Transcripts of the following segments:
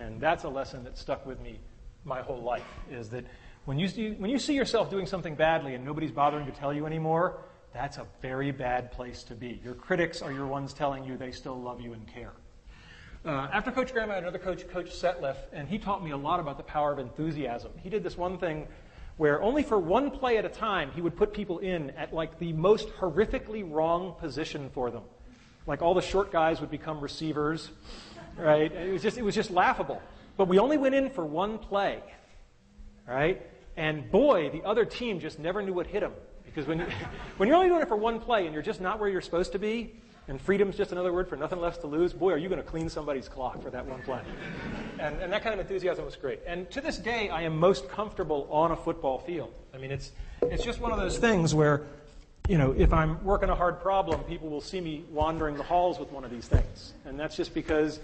And that's a lesson that stuck with me my whole life, is that when you see yourself doing something badly and nobody's bothering to tell you anymore, that's a very bad place to be. Your critics are your ones telling you they still love you and care. After Coach Graham, I had another coach, Coach Setliff, and he taught me a lot about the power of enthusiasm. He did this one thing where only for one play at a time, he would put people in at like the most horrifically wrong position for them. Like all the short guys would become receivers, right? It was just laughable. But we only went in for one play, right? And boy, the other team just never knew what hit them. Because when you're only doing it for one play and you're just not where you're supposed to be, and freedom's just another word for nothing left to lose, boy, are you going to clean somebody's clock for that one play. And that kind of enthusiasm was great. And to this day, I am most comfortable on a football field. I mean, it's just one of those things where, you know, if I'm working a hard problem, people will see me wandering the halls with one of these things. And that's just because,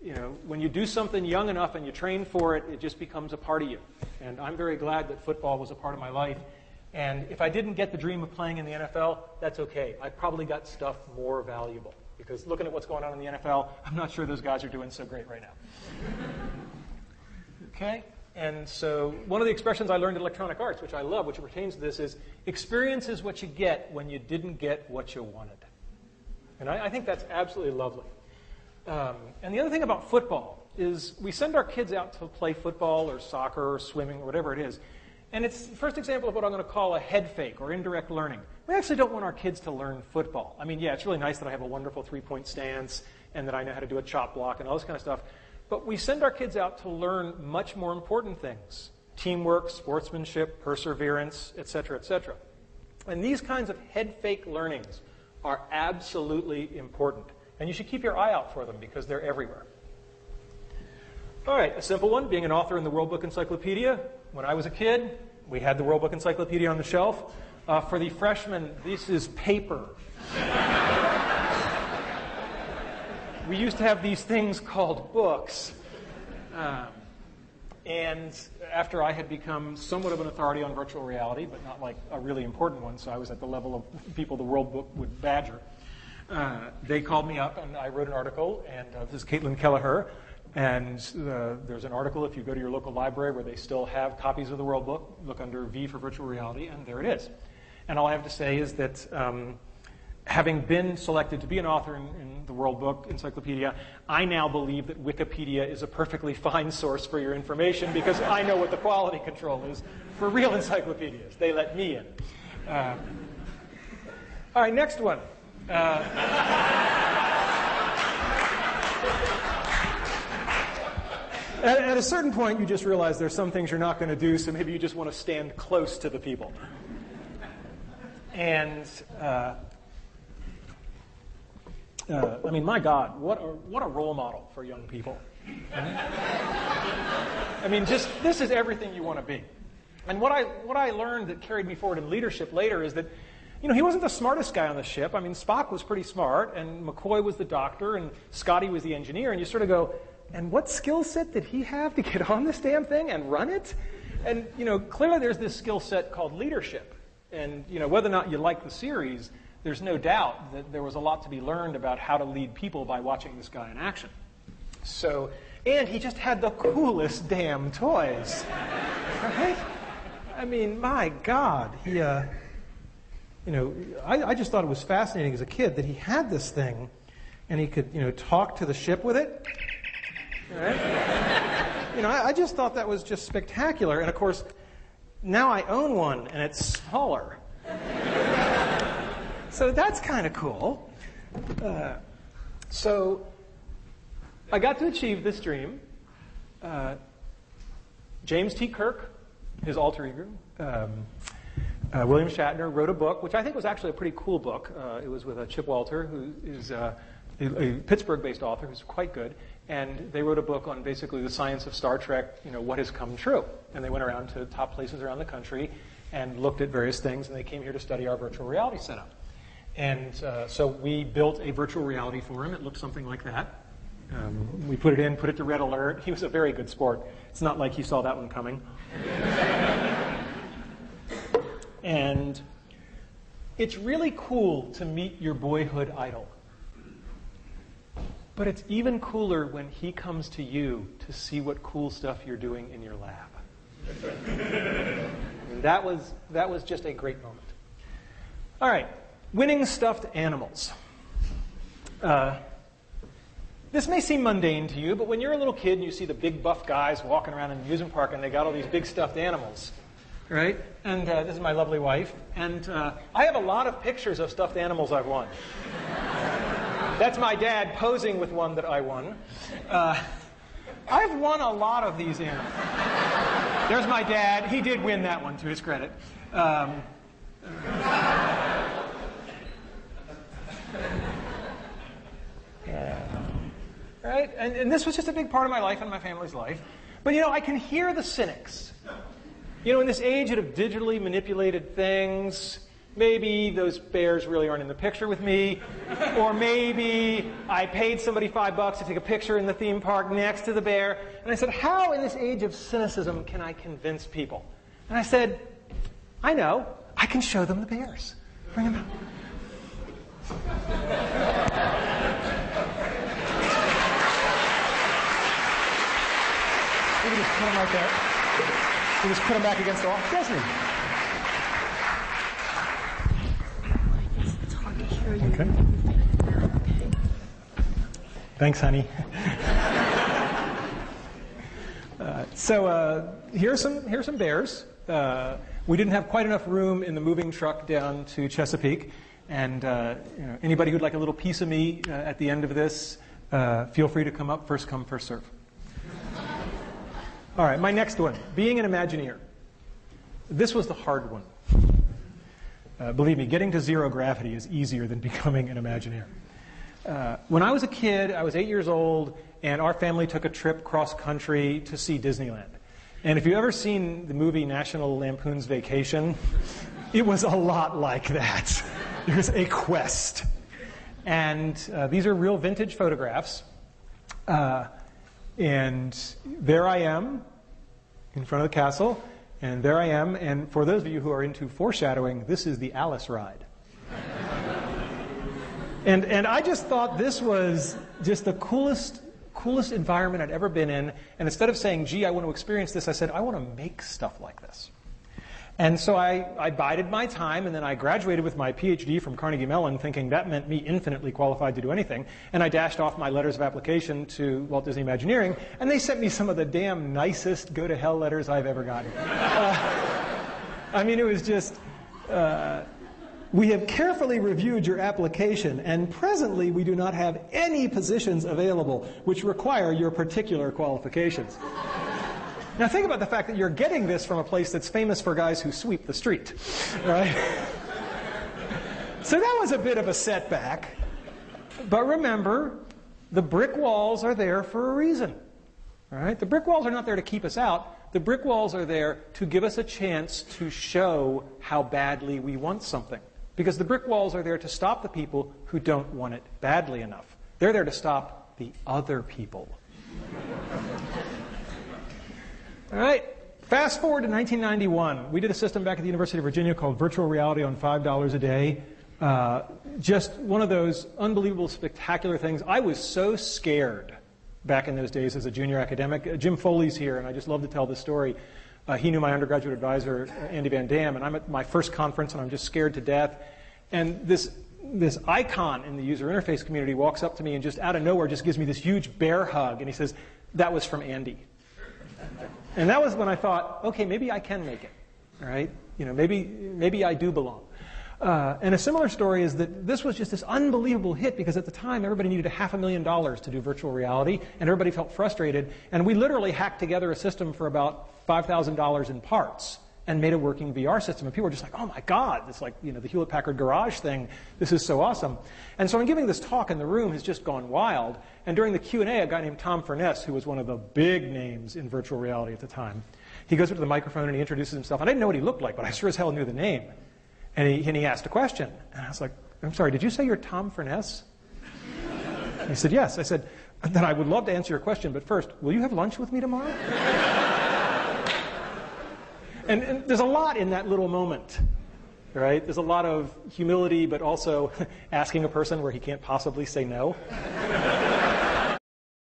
you know, when you do something young enough and you train for it, it just becomes a part of you. And I'm very glad that football was a part of my life. And if I didn't get the dream of playing in the NFL, that's okay. I probably got stuff more valuable. Because looking at what's going on in the NFL, I'm not sure those guys are doing so great right now. Okay? And so one of the expressions I learned in electronic arts, which I love, which pertains to this, is experience is what you get when you didn't get what you wanted. And I think that's absolutely lovely. And the other thing about football is we send our kids out to play football or soccer or swimming or whatever it is. And it's the first example of what I'm going to call a head fake or indirect learning. We actually don't want our kids to learn football. I mean, yeah, it's really nice that I have a wonderful three-point stance and that I know how to do a chop block and all this kind of stuff. But we send our kids out to learn much more important things. Teamwork, sportsmanship, perseverance, et cetera, et cetera. And these kinds of head fake learnings are absolutely important. And you should keep your eye out for them because they're everywhere. All right, a simple one, being an author in the World Book Encyclopedia. When I was a kid, we had the World Book Encyclopedia on the shelf. For the freshmen, this is paper. We used to have these things called books. And after I had become somewhat of an authority on virtual reality, but not like a really important one, so I was at the level of people the World Book would badger, they called me up and I wrote an article, and this is Caitlin Kelleher. And there's an article, if you go to your local library, where they still have copies of the World Book. Look under V for virtual reality, and there it is. And all I have to say is that having been selected to be an author in the World Book Encyclopedia, I now believe that Wikipedia is a perfectly fine source for your information because I know what the quality control is for real encyclopedias. They let me in. All right, next one. At a certain point, you just realize there's some things you're not going to do, so maybe you just want to stand close to the people. And, I mean, my God, what a role model for young people. I mean, just, this is everything you want to be. And what I learned that carried me forward in leadership later is that, you know, he wasn't the smartest guy on the ship. I mean, Spock was pretty smart, and McCoy was the doctor, and Scotty was the engineer, and you sort of go, and what skill set did he have to get on this damn thing and run it? And, you know, clearly there's this skill set called leadership. And, you know, whether or not you like the series, there's no doubt that there was a lot to be learned about how to lead people by watching this guy in action. So, and he just had the coolest damn toys, right? I mean, my God, he, you know, I just thought it was fascinating as a kid that he had this thing and he could, you know, talk to the ship with it. Right? You know, I just thought that was just spectacular. And of course, now I own one and it's smaller. So that's kind of cool. So I got to achieve this dream. James T. Kirk, his alter ego, William Shatner, wrote a book, which I think was actually a pretty cool book. It was with Chip Walter, who is a Pittsburgh-based author who's quite good. And they wrote a book on basically the science of Star Trek, you know, what has come true. And they went around to top places around the country and looked at various things, and they came here to study our virtual reality setup. And so we built a virtual reality for him. It looked something like that. We put it to red alert. He was a very good sport. It's not like he saw that one coming. And it's really cool to meet your boyhood idol. But it's even cooler when he comes to you to see what cool stuff you're doing in your lab. And that was just a great moment. All right, winning stuffed animals. This may seem mundane to you, but when you're a little kid and you see the big buff guys walking around in the amusement park and they got all these big stuffed animals, right? And this is my lovely wife. And I have a lot of pictures of stuffed animals I've won. That's my dad posing with one that I won. I've won a lot of these animals. There's my dad. He did win that one, to his credit. Right? And this was just a big part of my life and my family's life. But, I can hear the cynics. In this age of digitally manipulated things, maybe those bears really aren't in the picture with me. Or maybe I paid somebody $5 to take a picture in the theme park next to the bear. And I said, how in this age of cynicism can I convince people? And I said, I know. I can show them the bears. Bring them out. We can just put them right there. We just put them back against the wall. Disney. It's hard to hear you. Okay. Thanks, honey. So here's some bears. We didn't have quite enough room in the moving truck down to Chesapeake, and anybody who'd like a little piece of me at the end of this, feel free to come up. First come, first serve. All right, my next one, being an Imagineer. This was the hard one. Believe me, getting to zero gravity is easier than becoming an Imagineer. When I was a kid, I was 8 years old, and our family took a trip cross-country to see Disneyland. And if you've ever seen the movie National Lampoon's Vacation, it was a lot like that. It was a quest. And these are real vintage photographs. And there I am in front of the castle, and there I am. And for those of you who are into foreshadowing, this is the Alice ride. And I just thought this was just the coolest environment I'd ever been in. And instead of saying, gee, I want to experience this, I said, I want to make stuff like this. And so I bided my time, and then I graduated with my PhD from Carnegie Mellon, thinking that meant me infinitely qualified to do anything. And I dashed off my letters of application to Walt Disney Imagineering, and they sent me some of the damn nicest go-to-hell letters I've ever gotten. I mean, it was just, we have carefully reviewed your application, and presently we do not have any positions available which require your particular qualifications. Now think about the fact that you're getting this from a place that's famous for guys who sweep the street, right? So that was a bit of a setback. But remember, the brick walls are there for a reason, all right? The brick walls are not there to keep us out. The brick walls are there to give us a chance to show how badly we want something. Because the brick walls are there to stop the people who don't want it badly enough. They're there to stop the other people. All right, fast forward to 1991. We did a system back at the University of Virginia called Virtual Reality on $5 a day. Just one of those unbelievable, spectacular things. I was so scared back in those days as a junior academic. Jim Foley's here, and I just love to tell this story. He knew my undergraduate advisor, Andy Van Dam, and I'm at my first conference, and I'm just scared to death. And this icon in the user interface community walks up to me and just out of nowhere just gives me this huge bear hug, and he says, that was from Andy. And that was when I thought, okay, maybe I can make it, all right? Maybe I do belong. And a similar story is that this was just this unbelievable hit because at the time everybody needed $500,000 to do virtual reality, and everybody felt frustrated. And we literally hacked together a system for about $5,000 in parts and made a working VR system. And people were just like, oh my God, it's like the Hewlett-Packard Garage thing. This is so awesome. And so I'm giving this talk, and the room has just gone wild. And during the Q&A, a guy named Tom Furness, who was one of the big names in virtual reality at the time, he goes up to the microphone and he introduces himself. I didn't know what he looked like, but I sure as hell knew the name. And he asked a question. And I was like, I'm sorry, did you say you're Tom Furness? And he said, yes. I said, then I would love to answer your question, but first, will you have lunch with me tomorrow? And there's a lot in that little moment, right? There's a lot of humility, but also asking a person where he can't possibly say no.